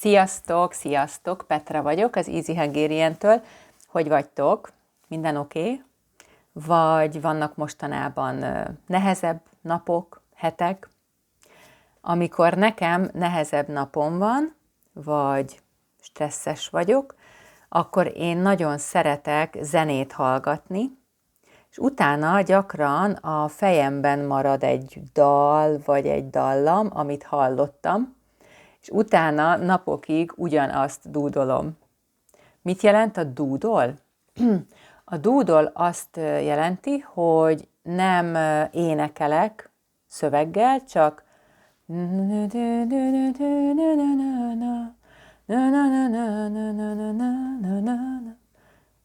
Sziasztok, sziasztok! Petra vagyok, az Easy Hungarian-től. Hogy vagytok? Minden oké? Vagy vannak mostanában nehezebb napok, hetek? Amikor nekem nehezebb napom van, vagy stresszes vagyok, akkor én nagyon szeretek zenét hallgatni, és utána gyakran a fejemben marad egy dal, vagy egy dallam, amit hallottam, és utána napokig ugyanazt dúdolom. Mit jelent a dúdol? A dúdol azt jelenti, hogy nem énekelek szöveggel, csak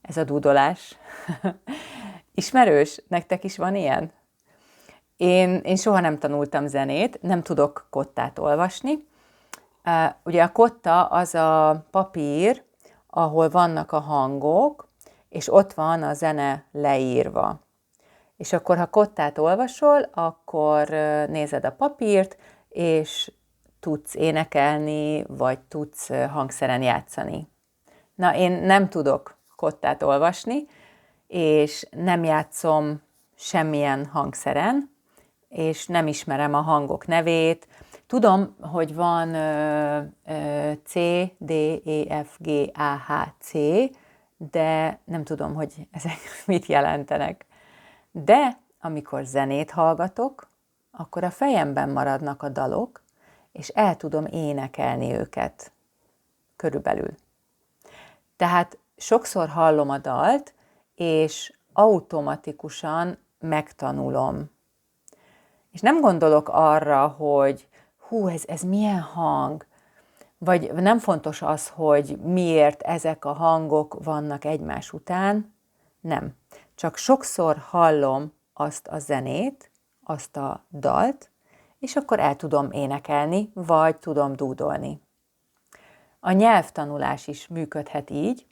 ez a dúdolás. Ismerős? Nektek is van ilyen? Én soha nem tanultam zenét, nem tudok kottát olvasni. Ugye a kotta az a papír, ahol vannak a hangok, és ott van a zene leírva. És akkor, ha kottát olvasol, akkor nézed a papírt, és tudsz énekelni, vagy tudsz hangszeren játszani. Na, én nem tudok kottát olvasni, és nem játszom semmilyen hangszeren, és nem ismerem a hangok nevét. Tudom, hogy van C, D, E, F, G, A, H, C, de nem tudom, hogy ezek mit jelentenek. De amikor zenét hallgatok, akkor a fejemben maradnak a dalok, és el tudom énekelni őket. Körülbelül. Tehát sokszor hallom a dalt, és automatikusan megtanulom. És nem gondolok arra, hogy ez milyen hang, vagy nem fontos az, hogy miért ezek a hangok vannak egymás után, nem. Csak sokszor hallom azt a zenét, azt a dalt, és akkor el tudom énekelni, vagy tudom dúdolni. A nyelvtanulás is működhet így.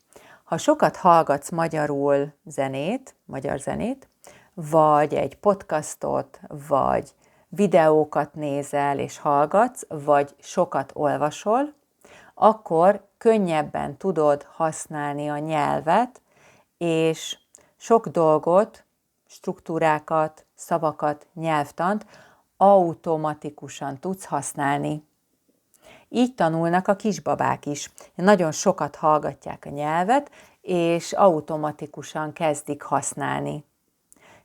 Ha sokat hallgatsz magyarul zenét, magyar zenét, vagy egy podcastot, vagy videókat nézel és hallgatsz, vagy sokat olvasol, akkor könnyebben tudod használni a nyelvet, és sok dolgot, struktúrákat, szavakat, nyelvtant automatikusan tudsz használni. Így tanulnak a kisbabák is. Nagyon sokat hallgatják a nyelvet, és automatikusan kezdik használni.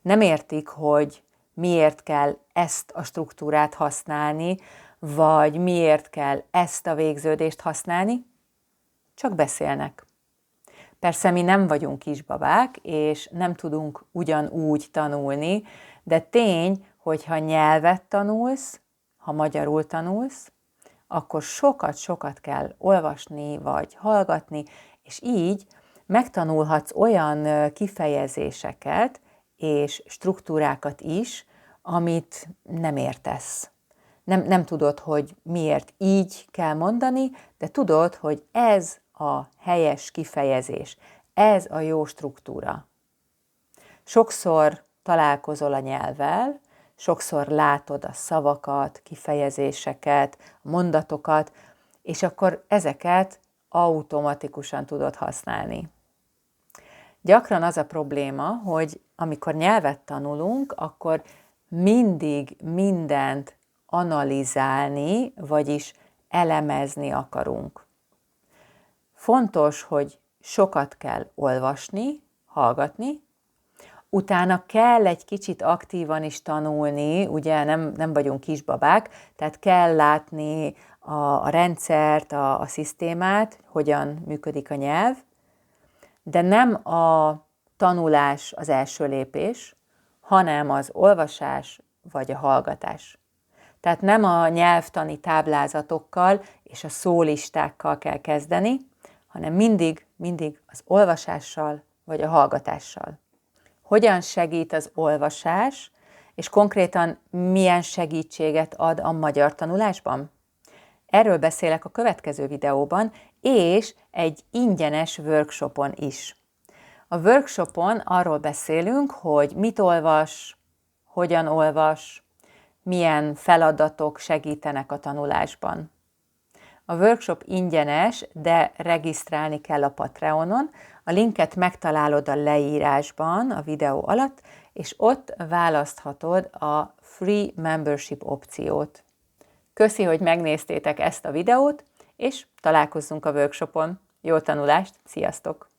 Nem értik, hogy miért kell ezt a struktúrát használni, vagy miért kell ezt a végződést használni, csak beszélnek. Persze mi nem vagyunk kisbabák, és nem tudunk ugyanúgy tanulni, de tény, hogy ha nyelvet tanulsz, ha magyarul tanulsz, akkor sokat-sokat kell olvasni, vagy hallgatni, és így megtanulhatsz olyan kifejezéseket és struktúrákat is, amit nem értesz. Nem tudod, hogy miért így kell mondani, de tudod, hogy ez a helyes kifejezés, ez a jó struktúra. Sokszor találkozol a nyelvvel, sokszor látod a szavakat, kifejezéseket, mondatokat, és akkor ezeket automatikusan tudod használni. Gyakran az a probléma, hogy amikor nyelvet tanulunk, akkor mindig mindent analizálni, vagyis elemezni akarunk. Fontos, hogy sokat kell olvasni, hallgatni, utána kell egy kicsit aktívan is tanulni, ugye nem vagyunk kisbabák, tehát kell látni a rendszert, a szisztémát, hogyan működik a nyelv, de nem a tanulás az első lépés, hanem az olvasás vagy a hallgatás. Tehát nem a nyelvtani táblázatokkal és a szólistákkal kell kezdeni, hanem mindig az olvasással vagy a hallgatással. Hogyan segít az olvasás, és konkrétan milyen segítséget ad a magyar tanulásban? Erről beszélek a következő videóban, és egy ingyenes workshopon is. A workshopon arról beszélünk, hogy mit olvas, hogyan olvas, milyen feladatok segítenek a tanulásban. A workshop ingyenes, de regisztrálni kell a Patreonon. A linket megtalálod a leírásban, a videó alatt, és ott választhatod a Free Membership opciót. Köszi, hogy megnéztétek ezt a videót, és találkozzunk a workshopon. Jó tanulást, sziasztok!